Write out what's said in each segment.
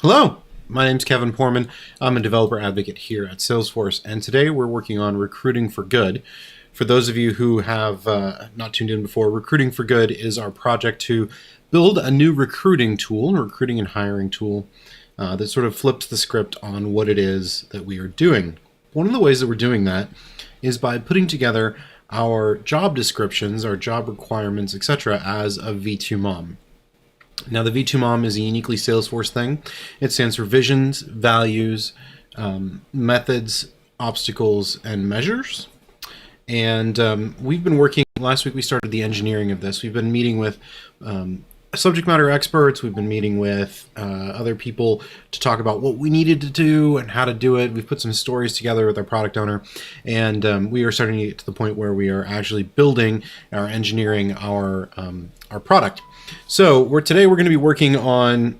Hello, my name's Kevin Porman. I'm a developer advocate here at Salesforce, and today we're working on Recruiting for Good. For those of you who have not tuned in before, Recruiting for Good is our project to build a new recruiting tool, recruiting and hiring tool, that sort of flips the script on what it is that we are doing. One of the ways that we're doing that is by putting together our job descriptions, our job requirements, etc. as a V2MOM. Now, the V2MOM is a uniquely Salesforce thing. It stands for visions, values, methods, obstacles, and measures. And we've been working, last week we started the engineering of this. We've been meeting with subject matter experts. We've been meeting with other people to talk about what we needed to do and how to do it. We've put some stories together with our product owner, and we are starting to get to the point where we are actually building or engineering our product. So today we're going to be working on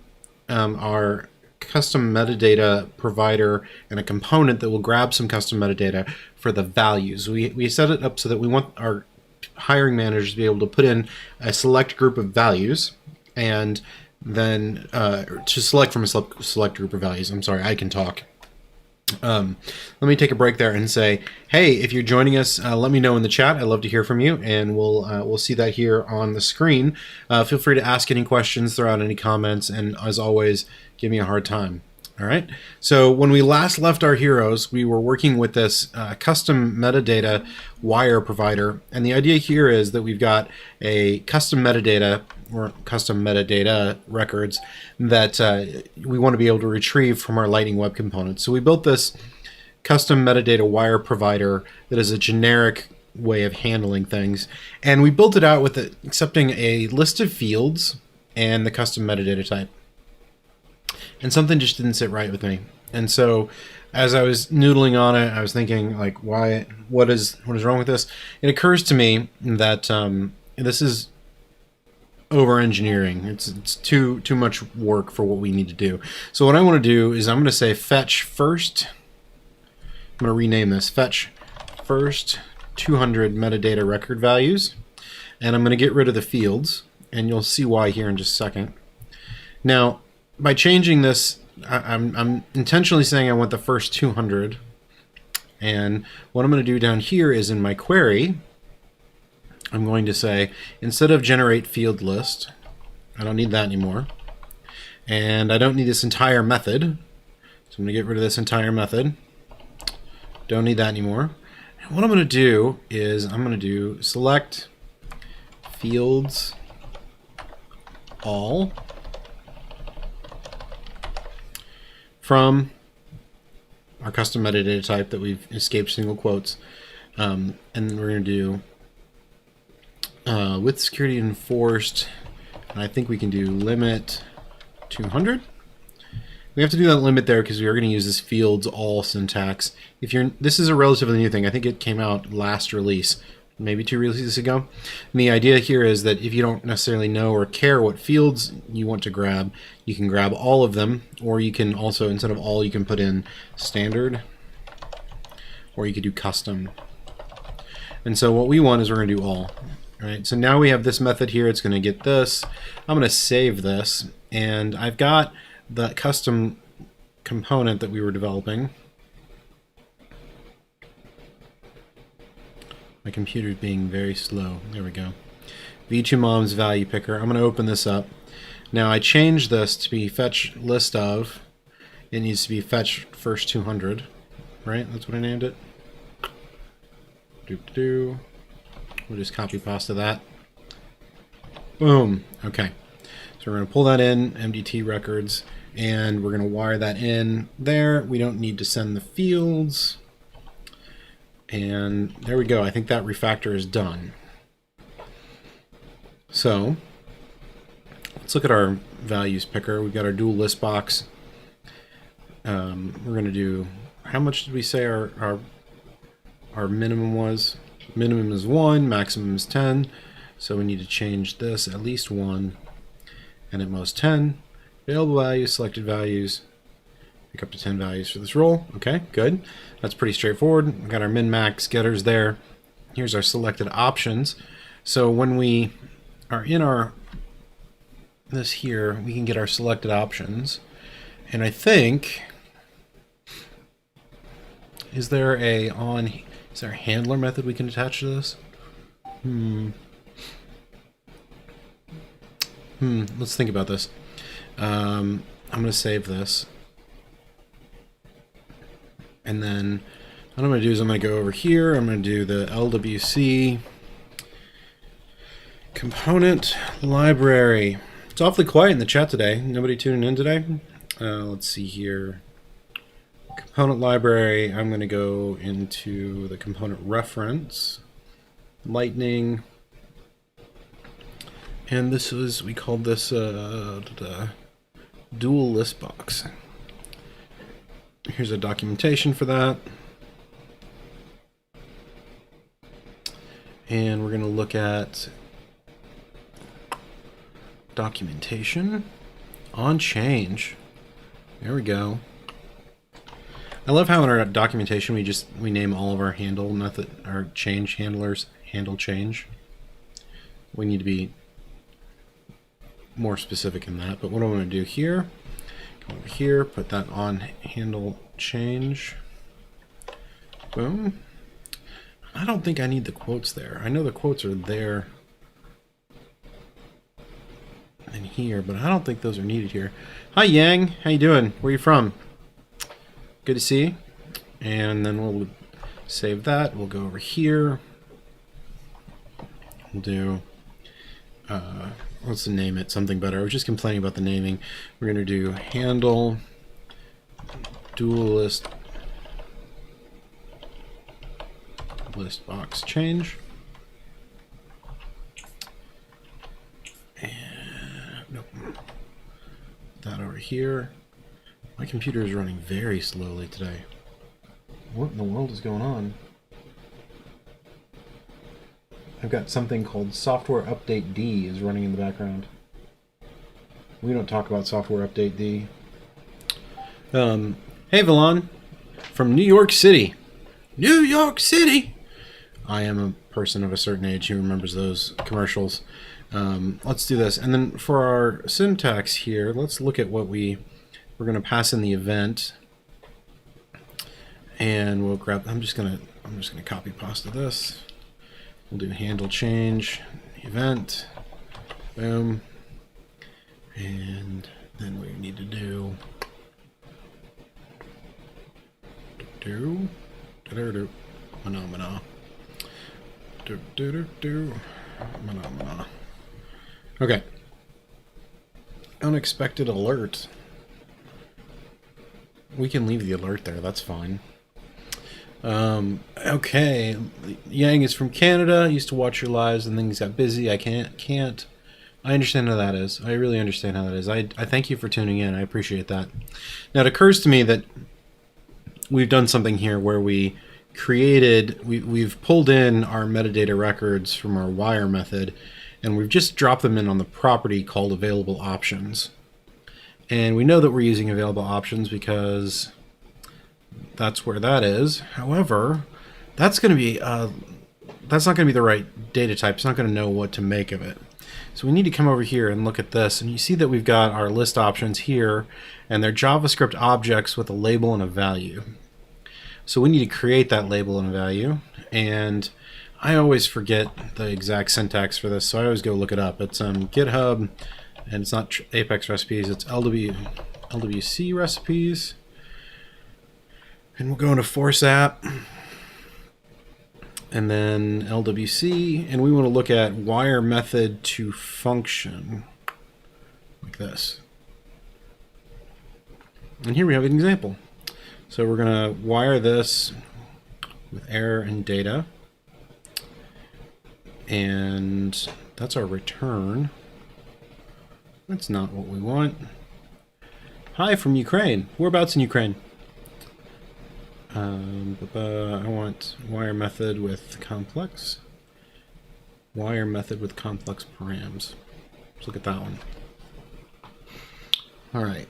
our custom metadata provider and a component that will grab some custom metadata for the values. We set it up so that we want our hiring managers to be able to put in a select group of values and then to select from a select group of values. I'm sorry, I can talk. Let me take a break there and say, hey, if you're joining us, let me know in the chat. I'd love to hear from you, and we'll see that here on the screen. Feel free to ask any questions, throw out any comments, and as always, give me a hard time. All right. So when we last left our heroes, we were working with this custom metadata wire provider, and the idea here is that we've got a custom metadata or custom metadata records that we want to be able to retrieve from our Lightning Web Components. So we built this custom metadata wire provider that is a generic way of handling things, and we built it out with accepting a list of fields and the custom metadata type. And something just didn't sit right with me. And so as I was noodling on it, I was thinking, like, what is wrong with this? It occurs to me that this is over engineering. It's too much work for what we need to do. So what I want to do is I'm going to say fetch first. I'm going to rename this fetch first 200 metadata record values, and I'm going to get rid of the fields, and you'll see why here in just a second. Now, by changing this, I'm intentionally saying I want the first 200, and what I'm going to do down here is in my query, I'm going to say, instead of generate field list, I don't need that anymore, and I don't need this entire method, so I'm going to get rid of this entire method. Don't need that anymore. And what I'm going to do is I'm going to do select fields all from our custom metadata type that we've escaped single quotes, and then we're going to do with security enforced, and I think we can do limit 200. We have to do that limit there because we are going to use this fields all syntax. This is a relatively new thing. I think it came out last release, maybe 2 releases ago. And the idea here is that if you don't necessarily know or care what fields you want to grab, you can grab all of them, or you can also, instead of all, you can put in standard, or you could do custom. And so what we want is we're going to do all. All right, so now we have this method here. It's going to get this. I'm going to save this, and I've got the custom component that we were developing. My computer's being very slow. There we go. V2MOM's value picker. I'm going to open this up. Now I changed this to be fetch list of. It needs to be fetch first 200. Right? That's what I named it. We'll just copy pasta that. Boom. Okay. So we're going to pull that in, MDT records, and we're going to wire that in there. We don't need to send the fields. And there we go. I think that refactor is done. So let's look at our values picker. We've got our dual list box. We're going to do, how much did we say our minimum was? Minimum is 1, maximum is 10. So we need to change this at least 1 and at most 10. Available values, selected values. Pick up to 10 values for this role. Okay, good. That's pretty straightforward. We've got our min-max getters there. Here's our selected options. So when we are in this here, we can get our selected options. And I think, is there a handler method we can attach to this? Let's think about this. I'm going to save this. And then what I'm going to do is I'm going to go over here. I'm going to do the LWC component library. It's awfully quiet in the chat today. Nobody tuning in today? Let's see here. Component library. I'm going to go into the component reference. Lightning. And this was, we called this dual list box. Here's a documentation for that. And we're going to look at documentation on change. There we go. I love how in our documentation we name all of our handle method, our change handlers, handle change. We need to be more specific in that, but what I'm going to do here, go over here, put that on handle change. Boom. I don't think I need the quotes there. I know the quotes are there and here, but I don't think those are needed here. Hi Yang, how you doing? Where you from? Good to see you. And then we'll save that. We'll go over here. We'll do let's name it something better. I was just complaining about the naming. We're going to do handle dual list box change. And nope. That over here. My computer is running very slowly today. What in the world is going on? I've got something called Software Update D is running in the background. We don't talk about Software Update D. Hey Valon, from New York City. New York City! I am a person of a certain age who remembers those commercials. Let's do this. And then for our syntax here, let's look at what we're going to pass in the event. And we'll grab, I'm just going to copy pasta this. We'll do handle change, event, boom, and then we need to do phenomena. Phenomena. Okay. Unexpected alert. We can leave the alert there, that's fine. Okay, Yang is from Canada, used to watch your lives and things got busy. I can't. I understand how that is. I really understand how that is. I thank you for tuning in. I appreciate that. Now it occurs to me that we've done something here where we've pulled in our metadata records from our wire method and we've just dropped them in on the property called available options. And we know that we're using available options because that's where that is. However, that's not going to be the right data type. It's not going to know what to make of it. So we need to come over here and look at this, and you see that we've got our list options here, and they're JavaScript objects with a label and a value. So we need to create that label and a value, and I always forget the exact syntax for this, so I always go look it up. It's GitHub, and it's not Apex recipes, it's LWC recipes. And we'll go into Force App, and then LWC, and we want to look at wire method to function, like this. And here we have an example. So we're going to wire this with error and data, and that's our return. That's not what we want. Hi from Ukraine. Whereabouts in Ukraine? I want wire method with complex. Wire method with complex params. Let's look at that one. All right.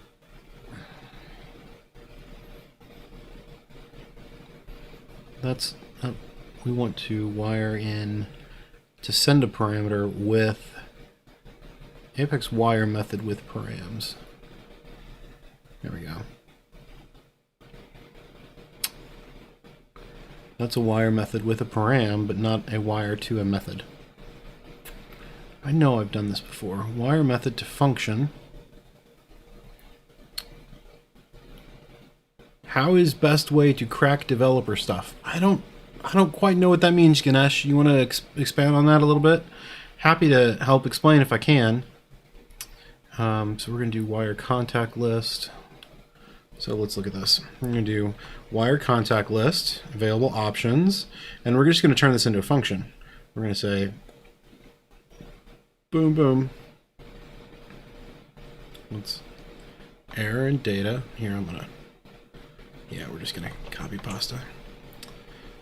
We want to wire in to send a parameter with Apex wire method with params. There we go. That's a wire method with a param, but not a wire to a method. I know I've done this before. Wire method to function. How is best way to crack developer stuff? I don't quite know what that means, Ganesh. You want to expand on that a little bit? Happy to help explain if I can. So we're going to do wire contact list. So let's look at this. We're going to do wire contact list, available options, and we're just going to turn this into a function. We're going to say boom, boom. Let's error and data. Here, we're just going to copy pasta.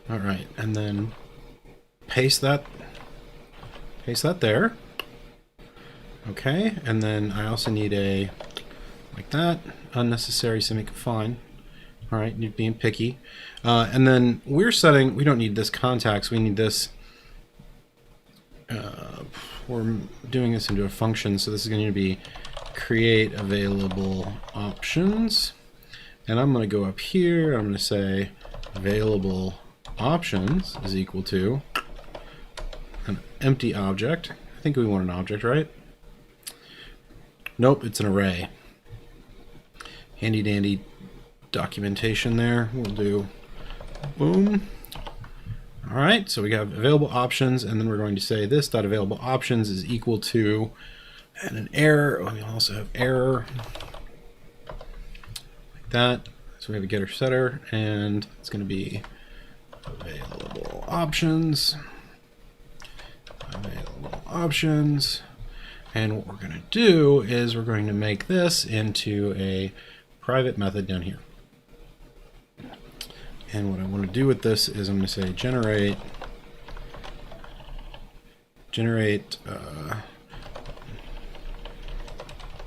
All right, and then paste that there. Okay, and then I also need a, like that, unnecessary semicolon. All right, you're being picky. And then we don't need this contacts, we need this, we're doing this into a function, so this is going to be create available options. And I'm going to go up here, I'm going to say available options is equal to an empty object. I think we want an object, right? Nope, it's an array. Handy dandy documentation there. We'll do boom. All right, so we have available options, and then we're going to say this dot available options is equal to, and an error. We also have error like that. So we have a getter setter, and it's going to be available options. Available options. And what we're going to do is we're going to make this into a private method down here. And what I want to do with this is I'm going to say generate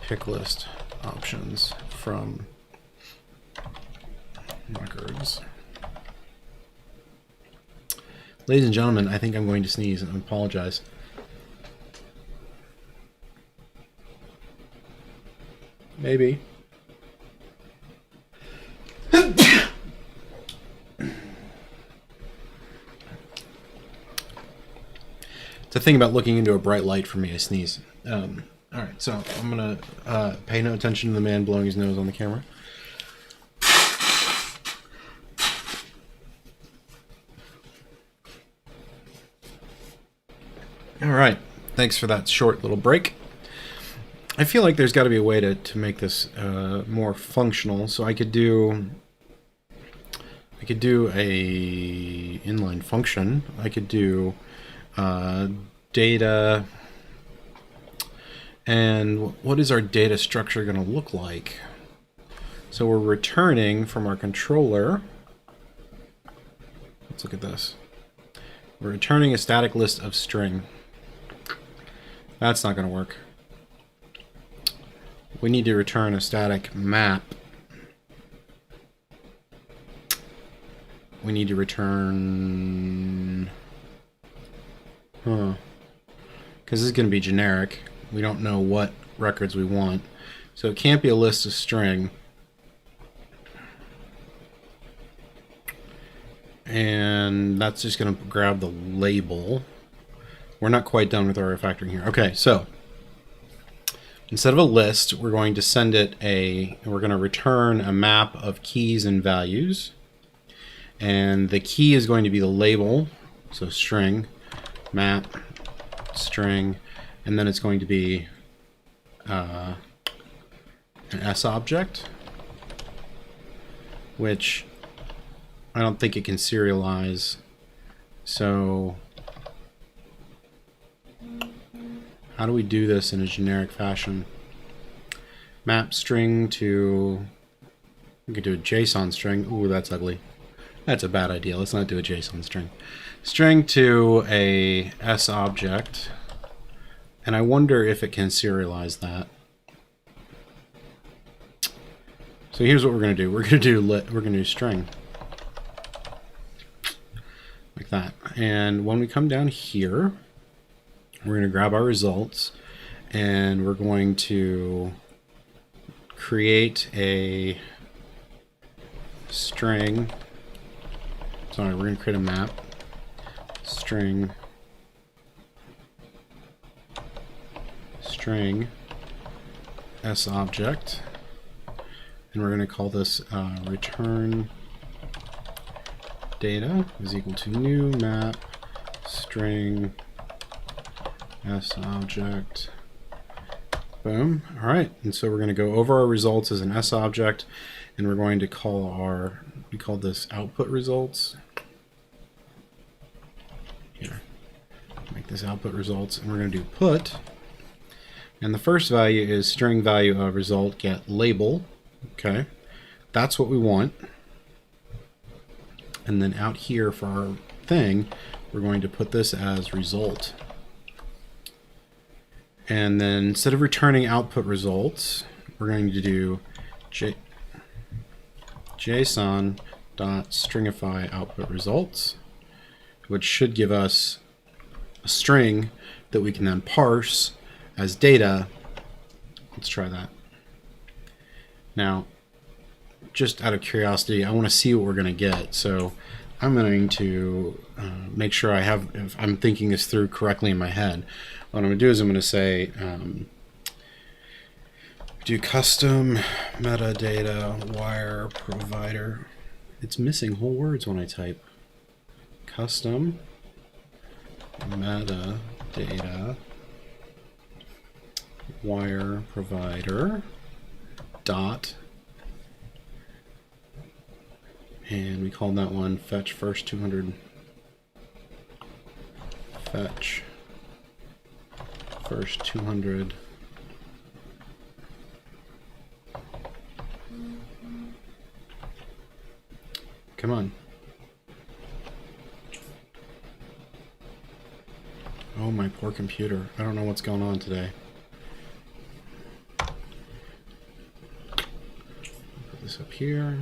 pick list options from records. Ladies and gentlemen, I think I'm going to sneeze and I apologize. Maybe. It's a thing about looking into a bright light for me, I sneeze. All right, so I'm going to pay no attention to the man blowing his nose on the camera. All right, thanks for that short little break. I feel like there's got to be a way to make this more functional. So I could do a inline function. I could do data, and what is our data structure going to look like? So we're returning from our controller. Let's look at this. We're returning a static list of string. That's not going to work. We need to return a static map. We need to return... Because this is going to be generic. We don't know what records we want. So it can't be a list of string. And that's just going to grab the label. We're not quite done with our refactoring here. Okay, so instead of a list, we're going to send it we're going to return a map of keys and values. And the key is going to be the label, so string, map, string, and then it's going to be an S object, which I don't think it can serialize. So how do we do this in a generic fashion? Map string to, we could do a JSON string. Ooh, that's ugly. That's a bad idea. Let's not do a JSON string. String to a S object, and I wonder if it can serialize that. So here's what we're going to do. We're going to do string like that. And when we come down here, we're going to grab our results, and we're going to create a string. Sorry, we're going to create a map. String s object, and we're going to call this return data is equal to new map string s object. Boom. All right, and so we're going to go over our results as an s object, and we're going to call we call this output results. Here, make this output results, and we're going to do put. And the first value is string value of result get label. Okay, that's what we want. And then out here for our thing, we're going to put this as result. And then instead of returning output results, we're going to do JSON.stringify output results, which should give us a string that we can then parse as data. Let's try that. Now, just out of curiosity, I want to see what we're going to get. So I'm going to make sure if I'm thinking this through correctly in my head. What I'm going to do is I'm going to say do custom metadata wire provider. It's missing whole words when I type. Custom metadata wire provider dot, and we called that one fetch first 200. Fetch first 200. Come on. Oh, my poor computer. I don't know what's going on today. Put this up here.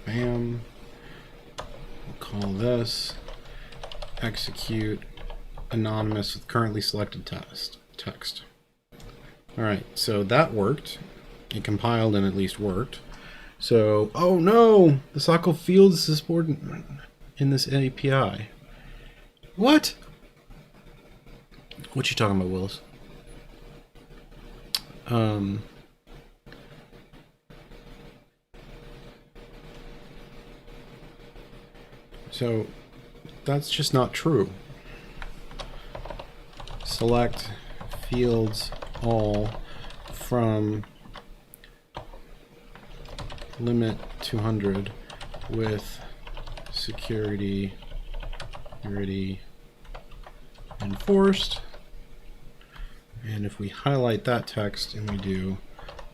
Bam. We'll call this execute anonymous with currently selected text. Alright, so that worked. It compiled and at least worked. So, oh no! The Sockle field is supported in this API. What? What you talking about, Willis? So that's just not true. Select fields all from limit 200 with security enforced. And if we highlight that text and we do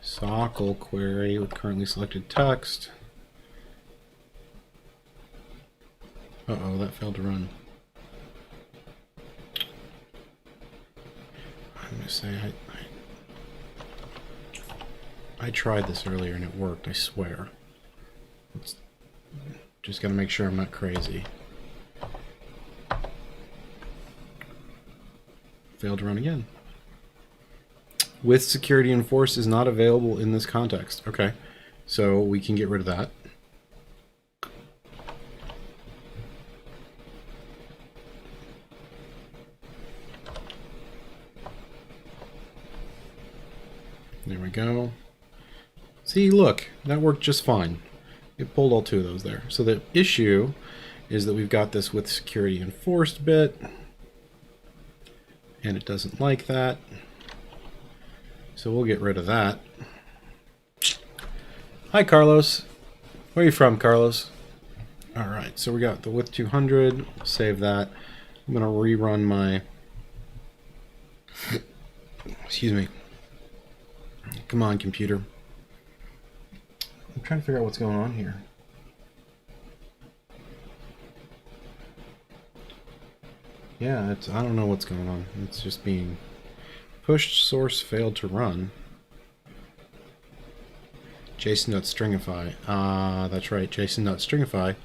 Sockle query with currently selected text. Uh-oh, that failed to run. I'm going to say I tried this earlier and it worked, I swear. Just got to make sure I'm not crazy. Failed to run again. With security enforced is not available in this context. Okay, so we can get rid of that. There we go. See, look, that worked just fine. It pulled all two of those there. So the issue is that we've got this with security enforced bit, and it doesn't like that. So we'll get rid of that. Hi, Carlos. Where are you from, Carlos? All right, so we got the width 200. Save that. I'm going to rerun my... Excuse me. Come on, computer. I'm trying to figure out what's going on here. Yeah, I don't know what's going on. It's just being pushed. Source failed to run. JSON.stringify. That's right. JSON.stringify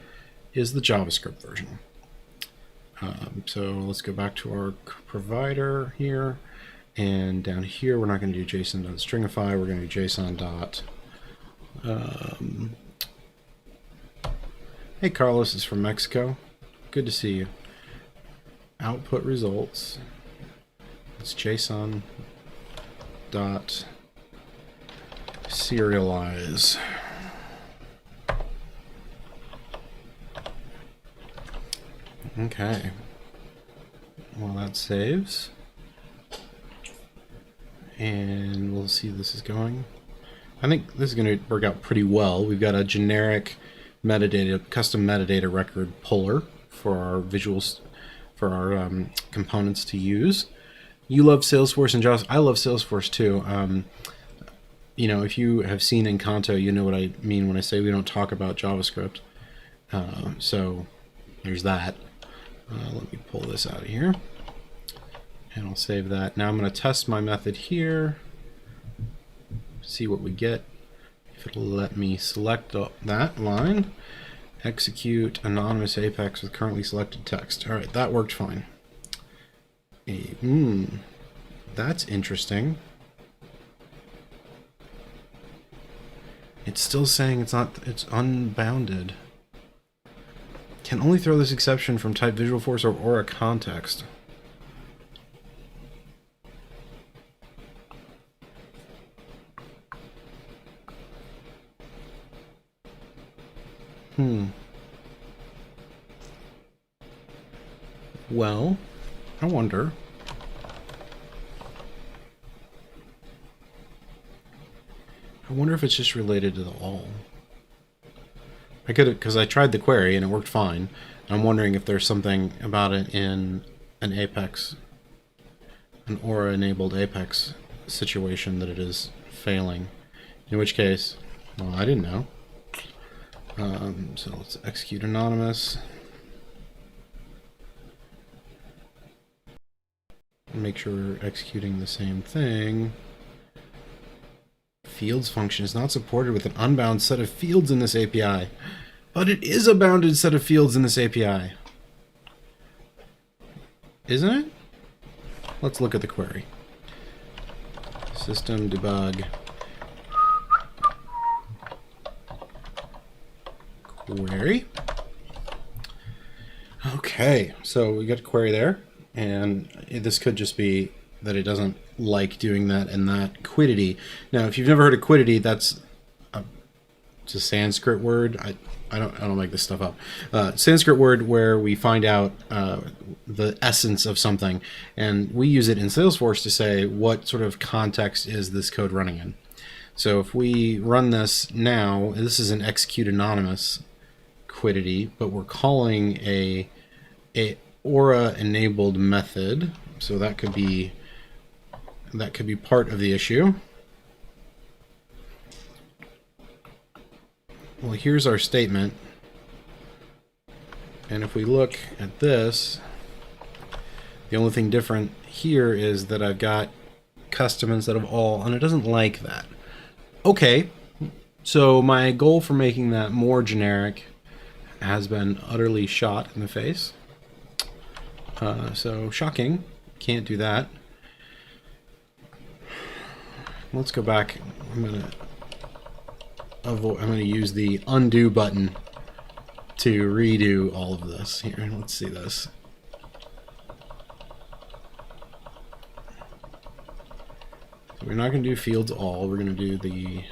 is the JavaScript version. So let's go back to our provider here, And down here, we're not going to do JSON.stringify. We're going to do JSON dot. Hey, Carlos is from Mexico. Good to see you. Output results. It's JSON dot serialize. Okay. Well, that saves. And we'll see this is going. I think this is going to work out pretty well. We've got a generic metadata, custom metadata record puller for our visuals, for our components to use. You love Salesforce and JavaScript. I love Salesforce too. You know, if you have seen Encanto, you know what I mean when I say we don't talk about JavaScript. So there's that. Let me pull this out of here. And I'll save that. Now I'm going to test my method here. See what we get. If it'll let me select that line. Execute anonymous Apex with currently selected text. Alright, that worked fine. That's interesting. It's still saying it's unbounded. Can only throw this exception from type Visualforce or Aura context. Well, I wonder. I wonder if it's just related to the all. I could have, because I tried the query and it worked fine. I'm wondering if there's something about it in an Apex, an Aura-enabled Apex situation that it is failing. In which case, well, I didn't know. So let's execute anonymous. Make sure we're executing the same thing. Fields function is not supported with an unbound set of fields in this API. But it is a bounded set of fields in this API. Isn't it? Let's look at the query. System debug. Query. Okay, so we got a query there, and this could just be that it doesn't like doing that and that quiddity. Now, if you've never heard of quiddity, that's it's a Sanskrit word. I don't make this stuff up. Sanskrit word where we find out the essence of something, and we use it in Salesforce to say what sort of context is this code running in. So if we run this now, this is an execute anonymous quiddity, but we're calling a Aura enabled method, so that could be part of the issue. Well, here's our statement, and if we look at this, the only thing different here is that I've got custom instead of all, and it doesn't like that. Okay, so my goal for making that more generic has been utterly shot in the face. So shocking, can't do that. Let's go back. I'm gonna use the undo button to redo all of this. Here, let's see this. So we're not going to do fields all. We're going to do the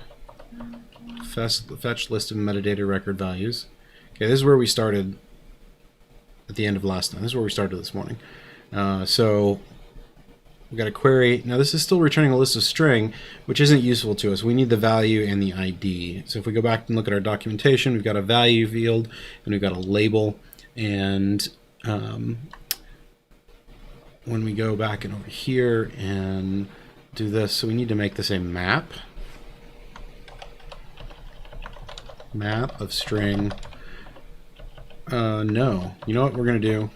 fetch list of metadata record values. Okay, this is where we started at the end of last night. This is where we started this morning. So we've got a query. Now this is still returning a list of string, which isn't useful to us. We need the value and the ID. So if we go back and look at our documentation, we've got a value field and we've got a label. And when we go back and over here and do this, so we need to make this a map of string. No, you know what we're going to do?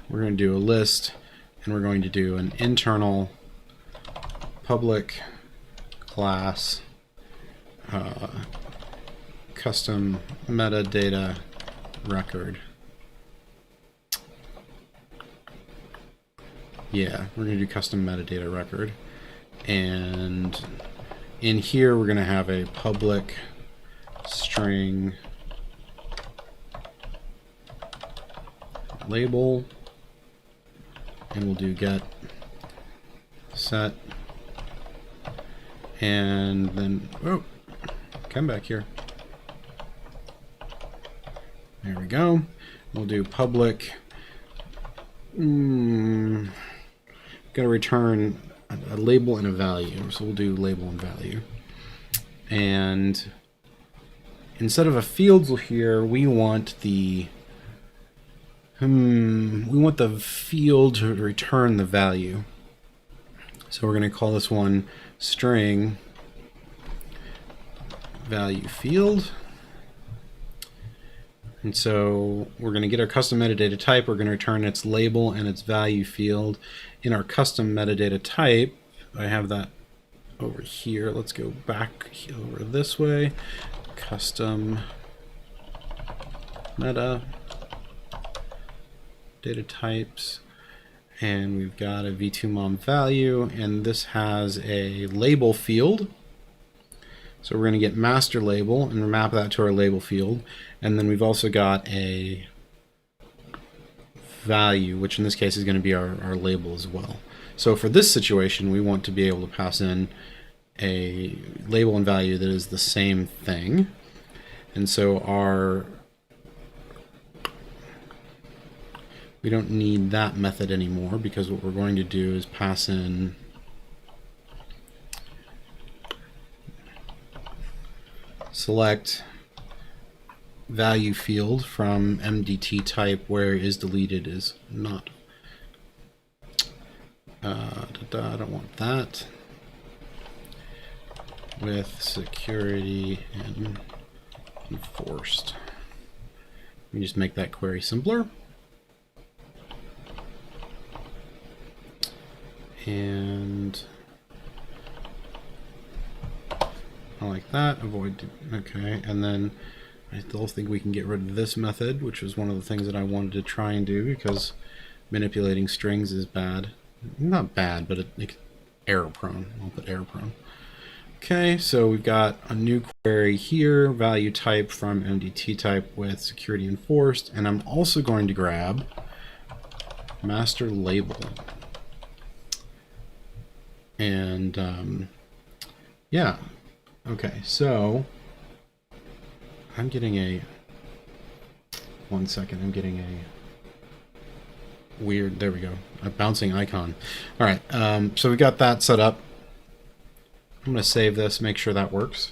We're going to do a list, and we're going to do an internal public class custom metadata record. Yeah, we're going to do custom metadata record. And in here, we're going to have a public string label, and we'll do get set, and then, oh, come back here. There we go. We'll do public, gonna return a label and a value, so we'll do label and value. And instead of a field here, we want the field to return the value. So we're going to call this one string value field. And so we're going to get our custom metadata type. We're going to return its label and its value field. In our custom metadata type, I have that over here. Let's go back over this way. Custom meta data types, and we've got a v2mom value, and this has a label field. So we're going to get master label and map that to our label field, and then we've also got a value, which in this case is going to be our label as well. So for this situation, we want to be able to pass in a label and value that is the same thing, and so we don't need that method anymore, because what we're going to do is pass in select value field from MDT type where is deleted is not. I don't want that. With security and enforced. Let me just make that query simpler. And I like that. Avoid. Okay, and then I still think we can get rid of this method, which was one of the things that I wanted to try and do, because manipulating strings is bad. Not bad, but it's error prone. I'll put error prone. Okay, so we've got a new query here, value type from MDT type with security enforced, and I'm also going to grab master label. And yeah, okay, so I'm getting a, one second, I'm getting a weird, there we go, a bouncing icon. All right, so we've got that set up. I'm going to save this, make sure that works.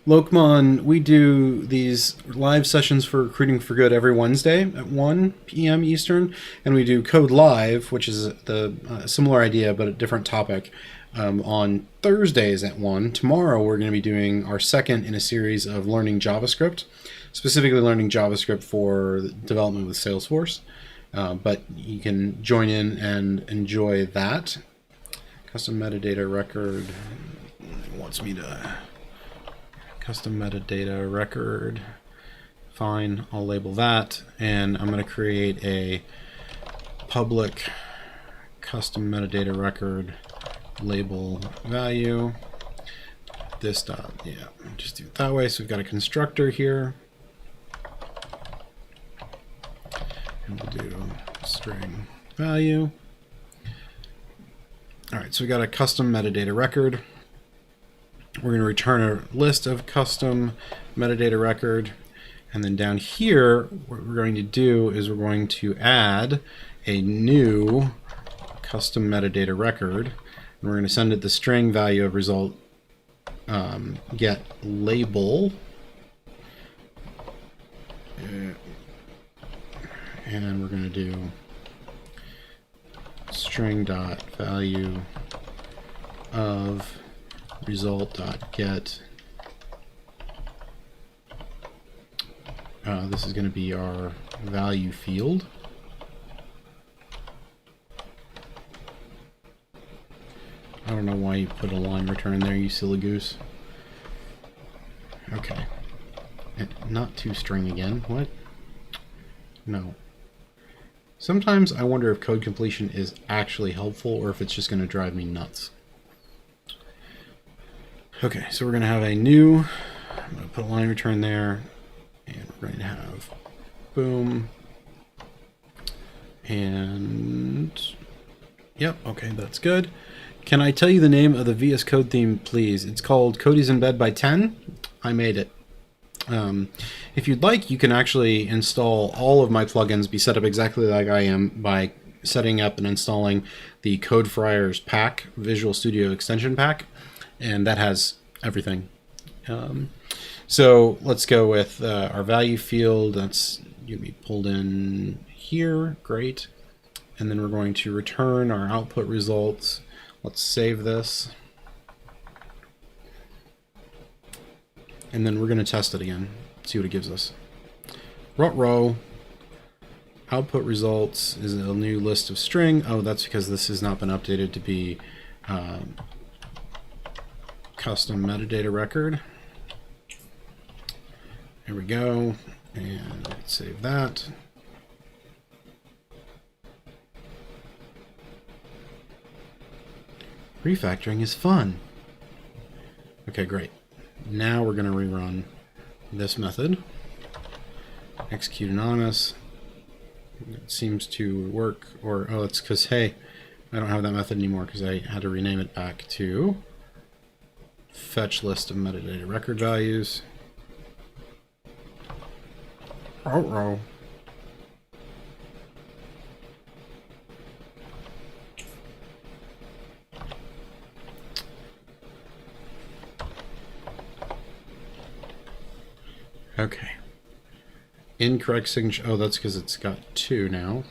Lokman, we do these live sessions for Recruiting for Good every Wednesday at 1 p.m. Eastern, and we do codeLive, which is the similar idea but a different topic, on Thursdays at 1. Tomorrow we're going to be doing our second in a series of learning JavaScript, specifically learning JavaScript for development with Salesforce. But you can join in and enjoy that. Custom metadata record, it wants me to... Custom metadata record. Fine, I'll label that, and I'm going to create a public custom metadata record label value. This dot, yeah, just do it that way. So we've got a constructor here, and we'll do string value. All right, so we got a custom metadata record. We're going to return a list of custom metadata record, and then down here what we're going to do is we're going to add a new custom metadata record, and we're going to send it the string value of result get label, and we're going to do string dot value of result.get. This is going to be our value field. I don't know why you put a line return there, you silly goose. Okay. Not toString again. What? No. Sometimes I wonder if code completion is actually helpful or if it's just going to drive me nuts. Okay, so we're going to have a new, I'm going to put a line return there, and we're going to have boom, and yep, okay, that's good. Can I tell you the name of the VS Code theme, please? It's called Cody's in Bed by 10. I made it. If you'd like, you can actually install all of my plugins, be set up exactly like I am by setting up and installing the CodeFriars pack, Visual Studio Extension pack, and that has everything. So let's go with our value field. That's going to be pulled in here. Great. And then we're going to return our output results. Let's save this. And then we're going to test it again, see what it gives us. Row, output results is a new list of string. Oh, that's because this has not been updated to be custom metadata record. There we go, and let's save that. Refactoring is fun. Okay, great. Now we're going to rerun this method. Execute anonymous. It seems to work, or oh, it's because, hey, I don't have that method anymore because I had to rename it back to fetch list of metadata record values. Row. Okay. Incorrect signature. Oh, that's because it's got 2 now.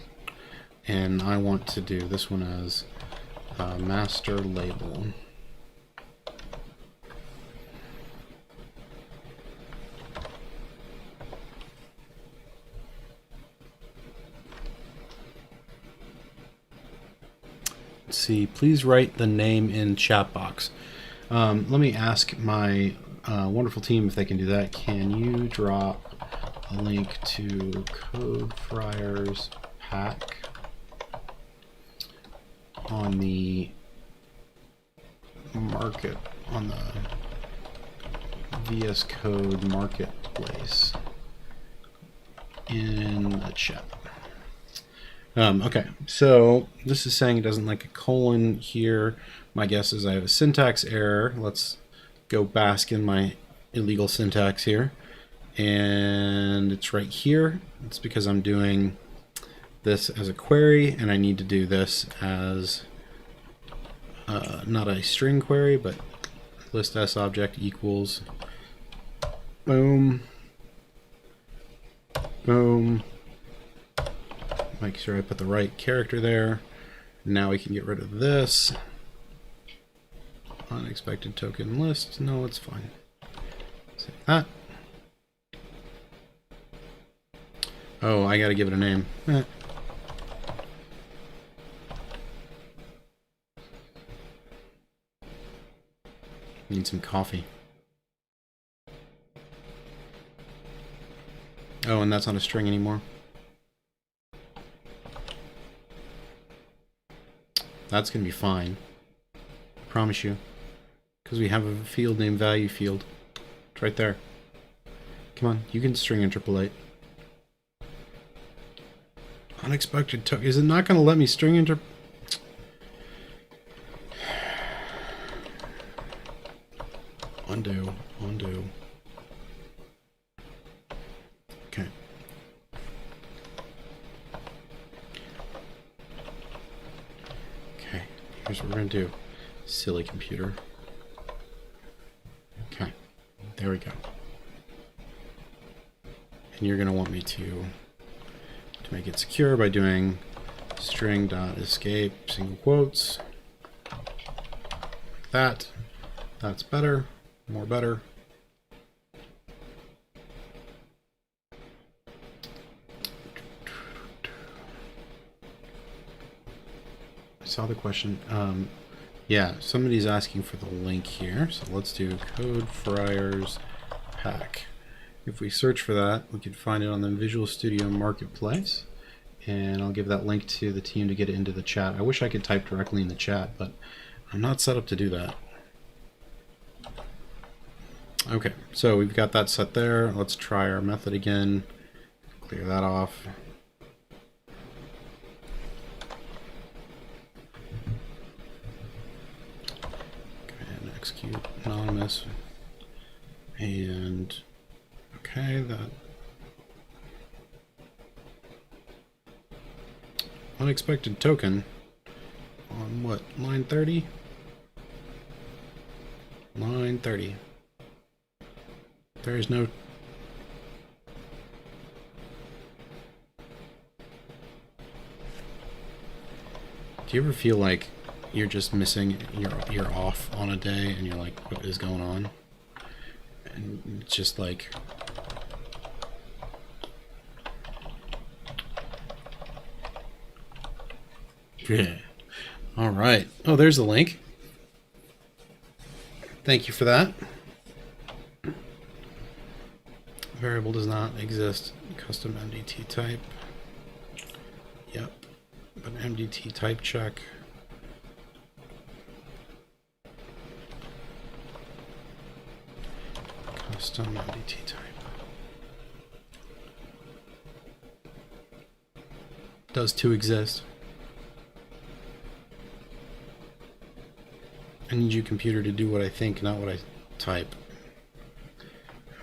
And I want to do this one as master label. Let's see. Please write the name in chat box. Let me ask my wonderful team if they can do that. Can you drop a link to CodeFriars pack on the market, on the VS Code marketplace in the chat? Okay, so this is saying it doesn't like a colon here. My guess is I have a syntax error. Let's go bask in my illegal syntax here. And it's right here. It's because I'm doing this as a query, and I need to do this as not a string query, but list s object equals boom, boom. Make sure I put the right character there. Now we can get rid of this. Unexpected token list. No, it's fine. Save that. Oh, I gotta give it a name. Need some coffee. Oh, and that's not a string anymore. That's gonna be fine. I promise you. Because we have a field named value field. It's right there. Come on, you can string interpolate. Unexpected token. Is it not going to let me string inter... Undo. Okay. Okay, here's what we're going to do. Silly computer. Okay, there we go. And you're going to want me to make it secure by doing string.escape single quotes. Like that. That's better. More better. I saw the question. Yeah, somebody's asking for the link here. So let's do CodeFriars pack. If we search for that, we can find it on the Visual Studio Marketplace. and I'll give that link to the team to get it into the chat. I wish I could type directly in the chat, but I'm not set up to do that. Okay, so we've got that set there. Let's try our method again. Clear that off. And execute anonymous. And okay, that unexpected token on what, line 30? Line 30. There is no... Do you ever feel like you're just missing, you're off on a day and you're like, what is going on? And it's just like... Yeah. All right. Oh, there's the link. Thank you for that. Variable does not exist. Custom MDT type. Yep. But MDT type check. Custom MDT type. Does to exist. I need you, computer, to do what I think, not what I type.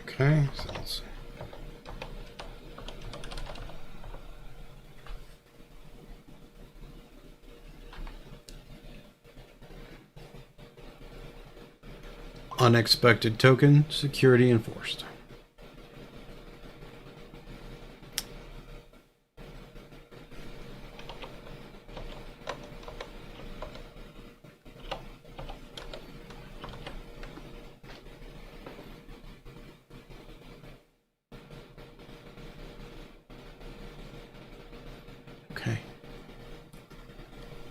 Okay, so let's... Unexpected token, security enforced. Okay.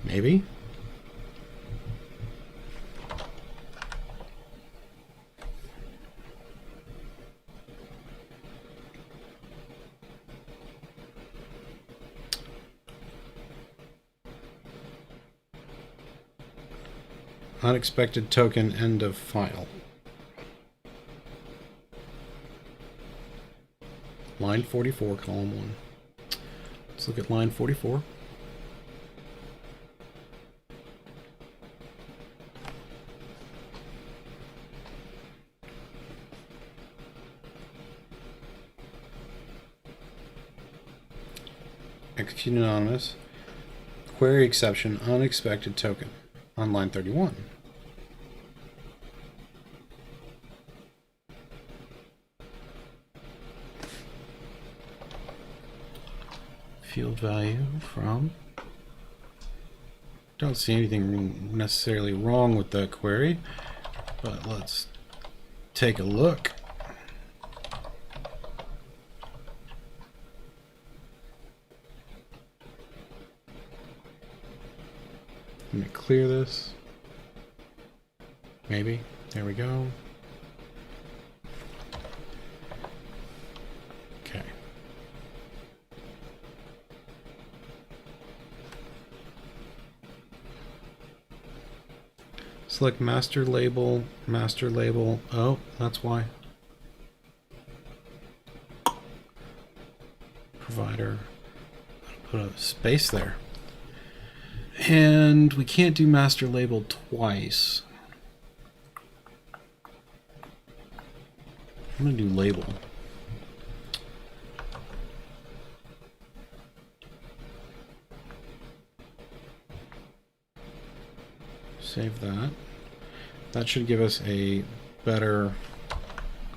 Maybe. Unexpected token, end of file. Line 44, column 1. Let's look at line 44. Execute anonymous. Query exception, unexpected token on line 31. Field value from... Don't see anything necessarily wrong with that query, but let's take a look. Let me clear this. Maybe. There we go. Okay. Select master label, master label. Oh, that's why. Provider. Put a space there. And we can't do master label twice. I'm going to do label. Save that. That should give us a better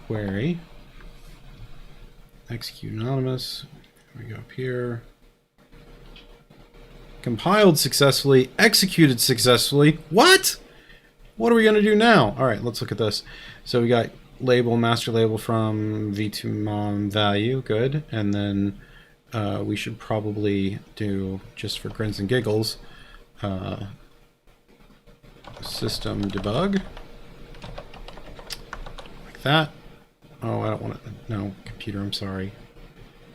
query. Execute anonymous. We go up here. Compiled successfully, executed successfully. What? What are we going to do now? All right, let's look at this. So we got label, master label from v2mom value. Good. And then we should probably do, just for grins and giggles, system debug. Like that. Oh, I don't want to. No, computer, I'm sorry.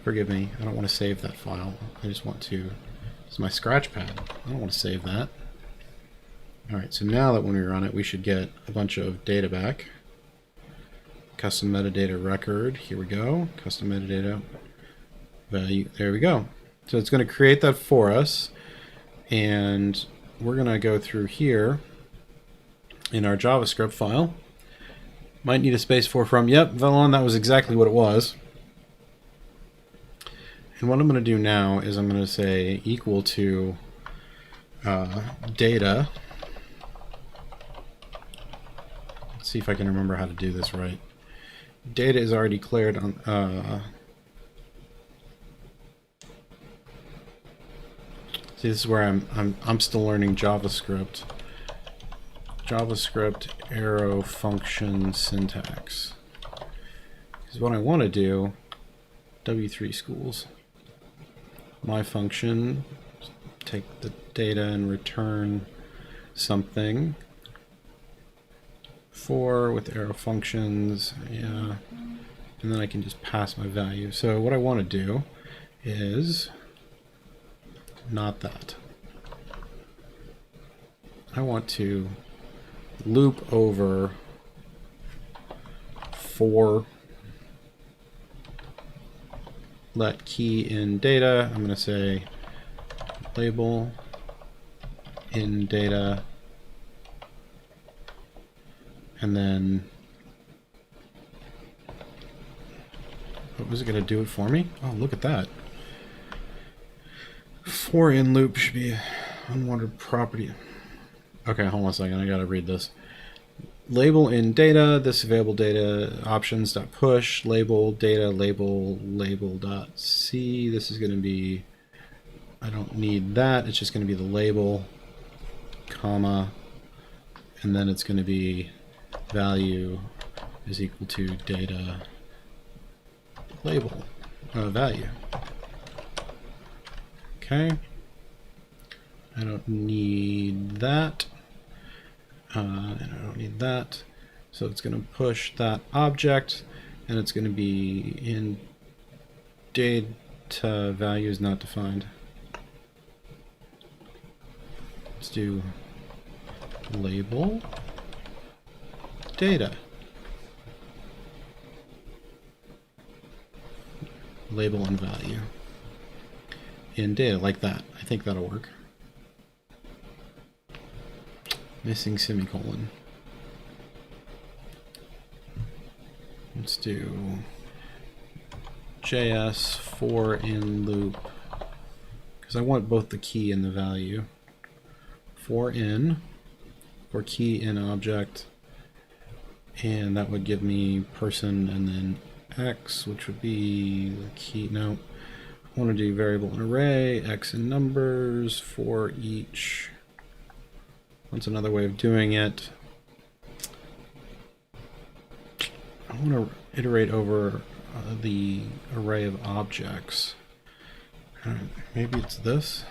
Forgive me, I don't want to save that file. I just want to, it's my scratch pad. I don't want to save that. Alright, so now that when we run it, we should get a bunch of data back. Custom metadata record, here we go. Custom metadata value, there we go. So it's going to create that for us, and we're going to go through here in our JavaScript file. Might need a space for from, yep, Velon, that was exactly what it was. And what I'm going to do now is I'm going to say equal to data. Let's see if I can remember how to do this right. Data is already declared on. See, this is where I'm still learning JavaScript. JavaScript arrow function syntax. Because what I want to do, W3 schools. My function, take the data and return something. For with arrow functions, yeah, and then I can just pass my value. So what I want to do is not that. I want to loop over for let key in data. I'm going to say label in data, and then what was it going to do it for me? Oh, look at that. For in loop should be unwanted property. Okay, hold on a second. I got to read this. Label in data, this available data options.push, label data, label.c. This is going to be, I don't need that. It's just going to be the label, comma, and then it's going to be value is equal to data label value. Okay. I don't need that. And I don't need that. So it's going to push that object, and it's going to be in data value is not defined. Let's do label data. Label and value. In data, like that. I think that'll work. Missing semicolon. Let's do JS for in loop, because I want both the key and the value. For key in object, and that would give me person and then x, which would be the key. No, I want to do variable and array, x in numbers for each. That's another way of doing it. I want to iterate over the array of objects. Maybe it's this.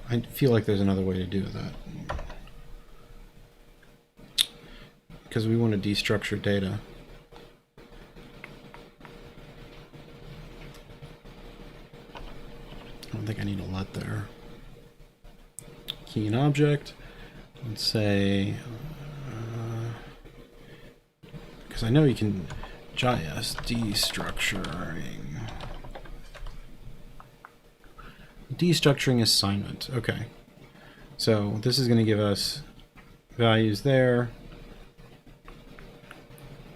I feel like there's another way to do that. Because we want to destructure data. I don't think I need a let there. Key in object. Let's say, because I know you can JS destructuring. Destructuring assignment. Okay. So this is going to give us values there.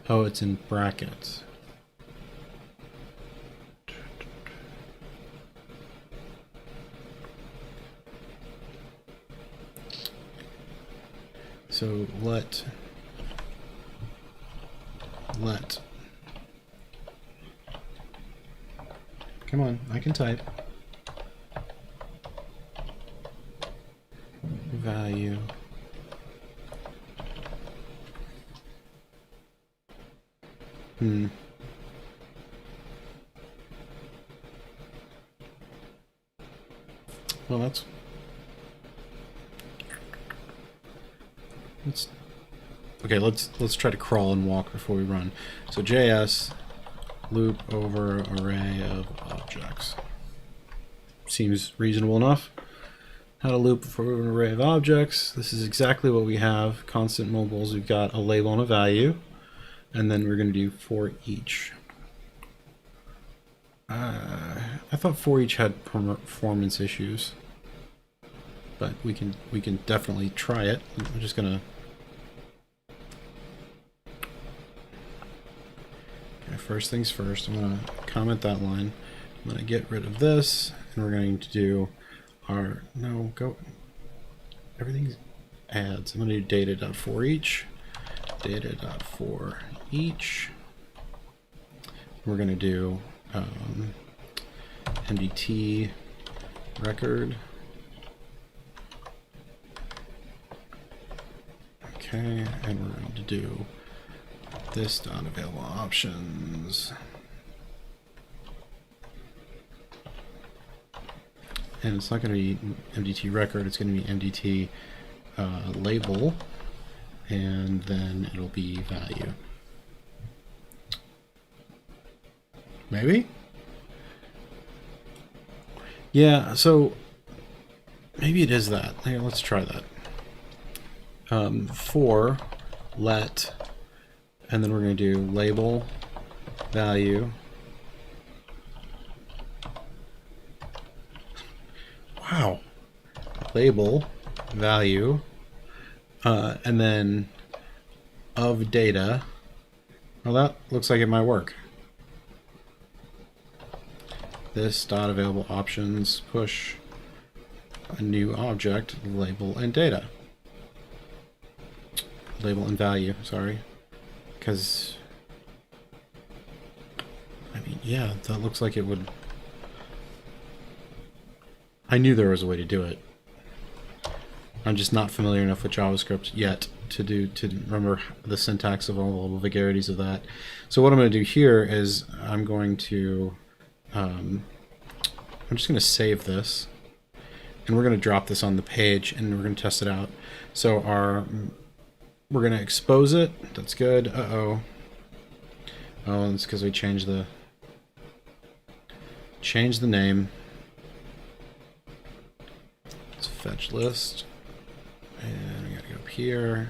Oh, it's in brackets. So let come on, I can type value well, let's okay, let's try to crawl and walk before we run. So JS loop over array of objects. Seems reasonable enough. How to loop for an array of objects. This is exactly what we have. Constant mobiles, we've got a label and a value. And then we're going to do for each. I thought for each had performance issues. But we can definitely try it. I'm just going to... Okay, first things first, I'm going to comment that line. I'm going to get rid of this, and we're going to do our... No, go... Everything's adds. I'm going to do data.forEach. Data.forEach. We're going to do MDT record. Okay, and we're going to do this dot available options. And it's not going to be MDT record, it's going to be MDT label, and then it'll be value. Maybe? Yeah, so maybe it is that. Here, let's try that. For let, and then we're going to do label value. Wow. Label value, and then of data. Well, that looks like it might work. This dot available options push a new object, label and data. Label and value, sorry. Because, I mean, yeah, that looks like it would... I knew there was a way to do it. I'm just not familiar enough with JavaScript yet to remember the syntax of all the vagaries of that. So what I'm going to do here is I'm going to... I'm just going to save this, and we're going to drop this on the page, and we're going to test it out. So we're going to expose it. That's good. Uh-oh. Oh, it's because we changed the name. Let's fetch list, and we got to go up here.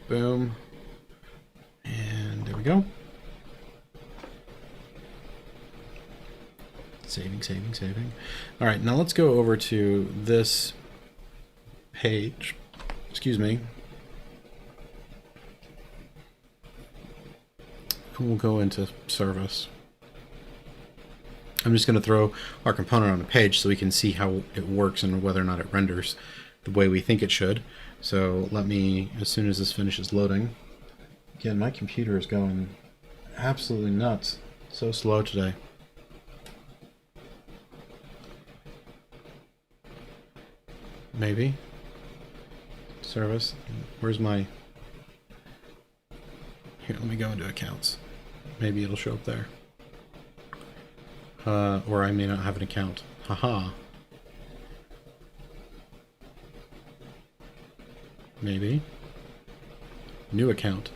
Boom, and there we go. Saving. All right, now let's go over to this page. Excuse me. And we'll go into service. I'm just going to throw our component on a page so we can see how it works and whether or not it renders the way we think it should. So let me, as soon as this finishes loading. Again, my computer is going absolutely nuts. So slow today. Maybe. Service. Where's my... Here, let me go into accounts. Maybe it'll show up there. Or I may not have an account. Haha. Maybe. New account.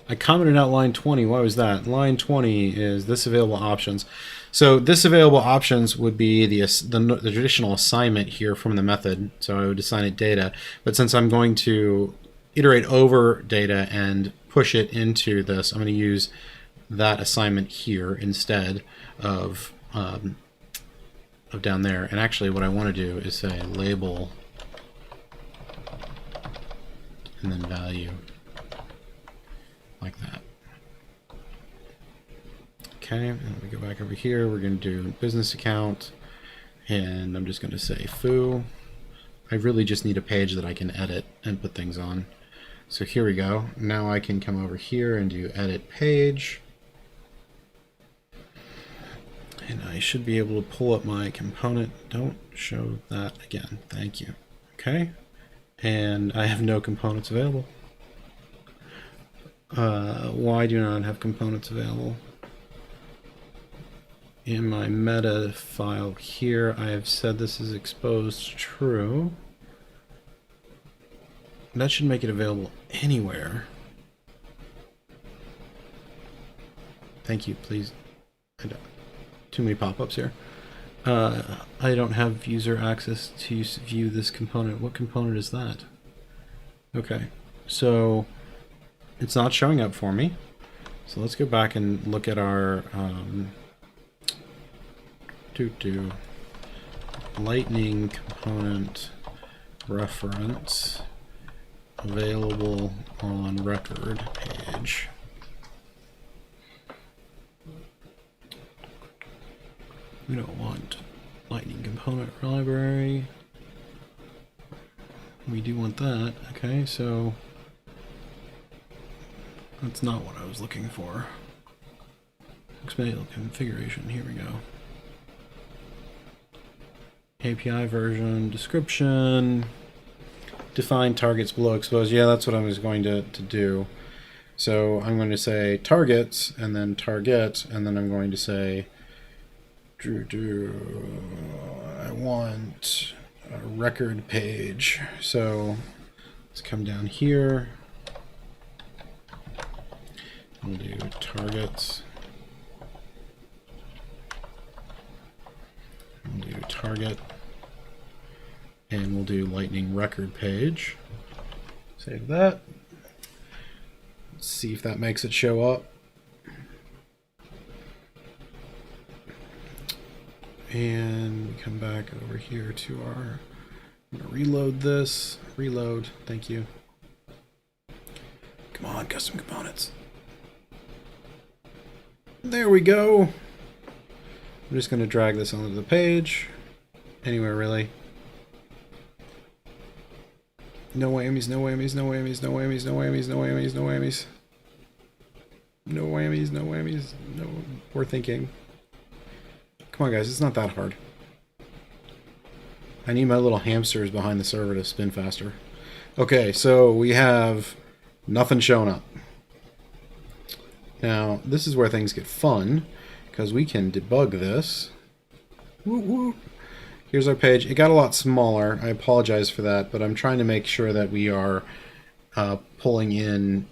I commented out line 20. Why was that? Line 20 is this available options. So this available options would be the traditional assignment here from the method. So I would assign it data. But since I'm going to iterate over data and push it into this, I'm going to use that assignment here instead of down there. And actually what I want to do is say label and then value, like that. Okay, and we go back over here, we're going to do business account, and I'm just going to say foo. I really just need a page that I can edit and put things on. So here we go. Now I can come over here and do edit page. And I should be able to pull up my component. Don't show that again. Thank you. Okay. And I have no components available. Why do I not have components available? In my meta file here, I have said this is exposed true. That should make it available anywhere. thank you, please. Too many pop-ups here. I don't have user access to view this component. What component is that? Okay, so it's not showing up for me. So let's go back and look at our lightning component reference available on record page. We don't want lightning component library. We do want that. Okay, so that's not what I was looking for. XML configuration, here we go. API version, description, define targets below exposed. Yeah, that's what I was going to do. So I'm going to say targets, and then target, and then I'm going to say, I want a record page. So let's come down here. We'll do targets. We'll do target. And we'll do lightning record page. Save that. Let's see if that makes it show up. And we come back over here to our, I'm gonna reload this. Reload, thank you. Come on, custom components. There we go. I'm just gonna drag this onto the page. Anywhere really. No whammies, no whammies, no whammies, no whammies, no whammies, no whammies, no whammies. No whammies, no whammies, no, we're thinking. Come on guys, it's not that hard. I need my little hamsters behind the server to spin faster. Okay, so we have nothing showing up. Now, this is where things get fun, because we can debug this. Woo woo. Here's our page. It got a lot smaller. I apologize for that, but I'm trying to make sure that we are pulling in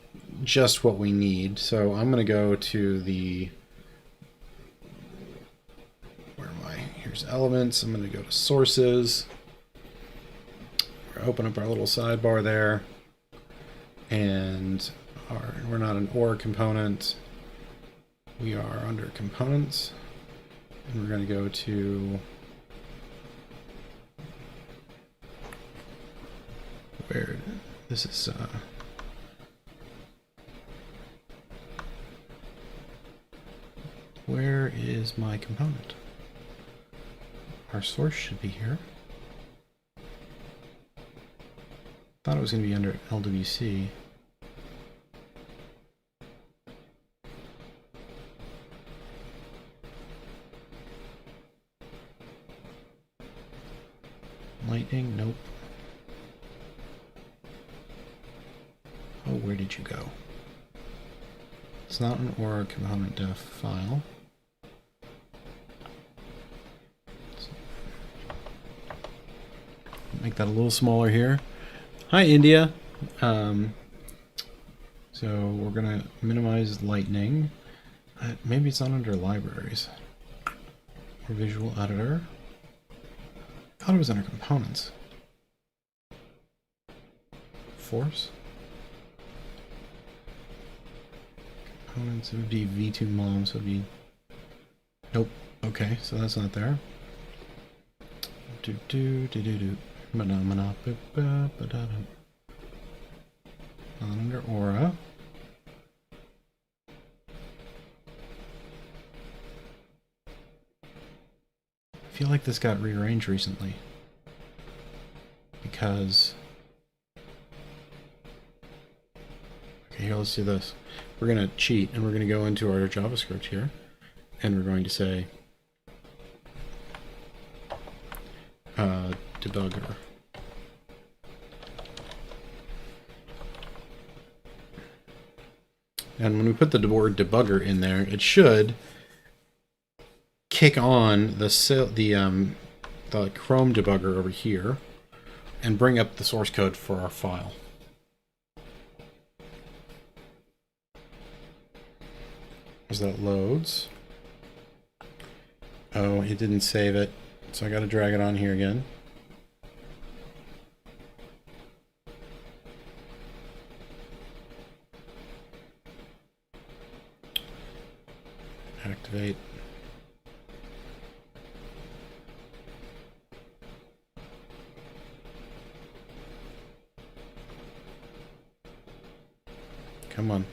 just what we need. So I'm going to go to the... Where am I? Here's elements. I'm going to go to sources. Open up our little sidebar there. And we're not an OR component. We are under components. And we're going to go to... where this is where is my component? Our source should be here. Thought it was going to be under LWC. Lightning, nope. Oh, where did you go? It's not an OR component def file. So make that a little smaller here. Hi, India. So we're gonna minimize lightning. Maybe it's not under libraries or visual editor. I thought it was under components. Force. Components, it would be v2 mom, so it would be... Nope. Okay, so that's not there. Not under aura. I feel like this got rearranged recently. Because... Okay, here, let's do this. We're going to cheat, and we're going to go into our JavaScript here, and we're going to say debugger. And when we put the word debugger in there, it should kick on the Chrome debugger over here and bring up the source code for our file. as that loads. Oh, it didn't save it, so I got to drag it on here again. Activate. Come on.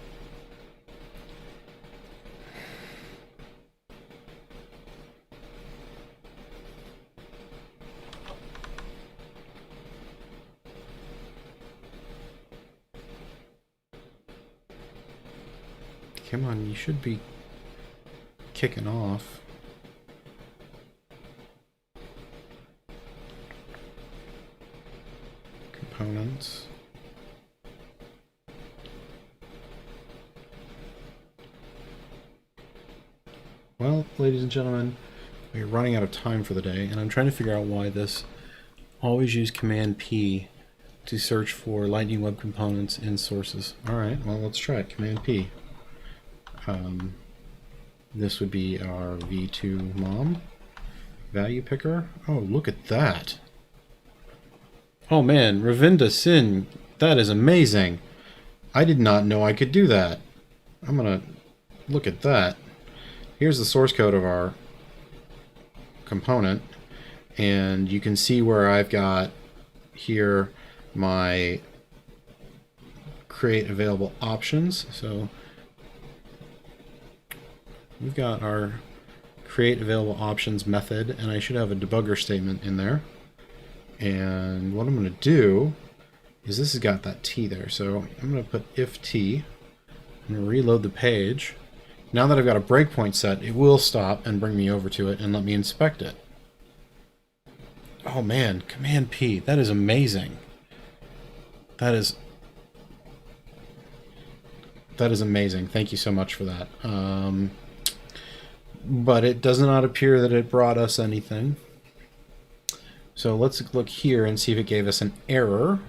Come on, you should be kicking off. Components. Well, ladies and gentlemen, we're running out of time for the day, and I'm trying to figure out why this always use Command P to search for Lightning Web Components in sources. Alright, well, let's try it. Command P. This would be our v2 mom value picker. Oh, look at that. Oh man, Ravinda Sin, that is amazing. I did not know I could do that. I'm gonna look at that. Here's the source code of our component, and you can see where I've got here my create available options. So we've got our create available options method, and I should have a debugger statement in there. And what I'm going to do is this has got that T there, so I'm going to put if T. I'm going to reload the page. Now that I've got a breakpoint set, it will stop and bring me over to it and let me inspect it. Oh man, Command P, that is amazing. That is amazing. Thank you so much for that. But it does not appear that it brought us anything. So let's look here and see if it gave us an error.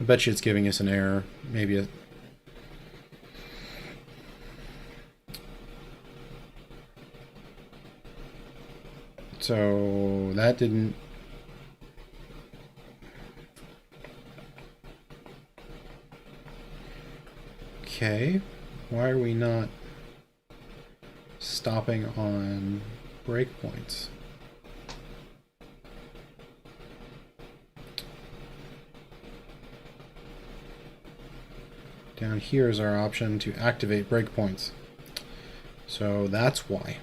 I bet you it's giving us an error. Maybe a... So that didn't... Okay. Why are we not stopping on breakpoints? Down here is our option to activate breakpoints. So that's why.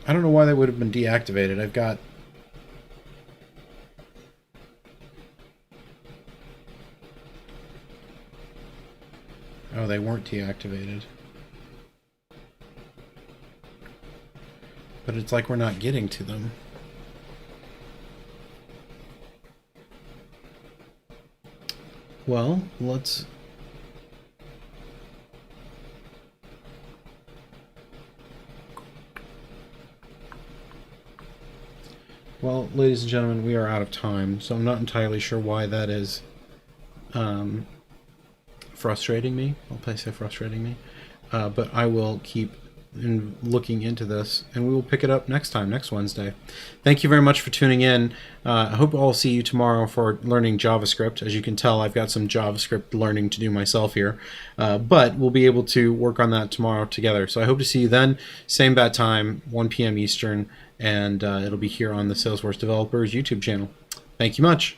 I don't know why that would have been deactivated. I've got... Oh, they weren't deactivated. But it's like we're not getting to them. Well, let's... Well, ladies and gentlemen, we are out of time, so I'm not entirely sure why that is frustrating me. I'll probably say frustrating me. But I will keep looking into this, and we will pick it up next time, next Wednesday. Thank you very much for tuning in. I hope I'll see you tomorrow for learning JavaScript. As you can tell, I've got some JavaScript learning to do myself here, but we'll be able to work on that tomorrow together. So I hope to see you then, same bat time, 1 p.m. Eastern, and it'll be here on the Salesforce Developers YouTube channel. Thank you much.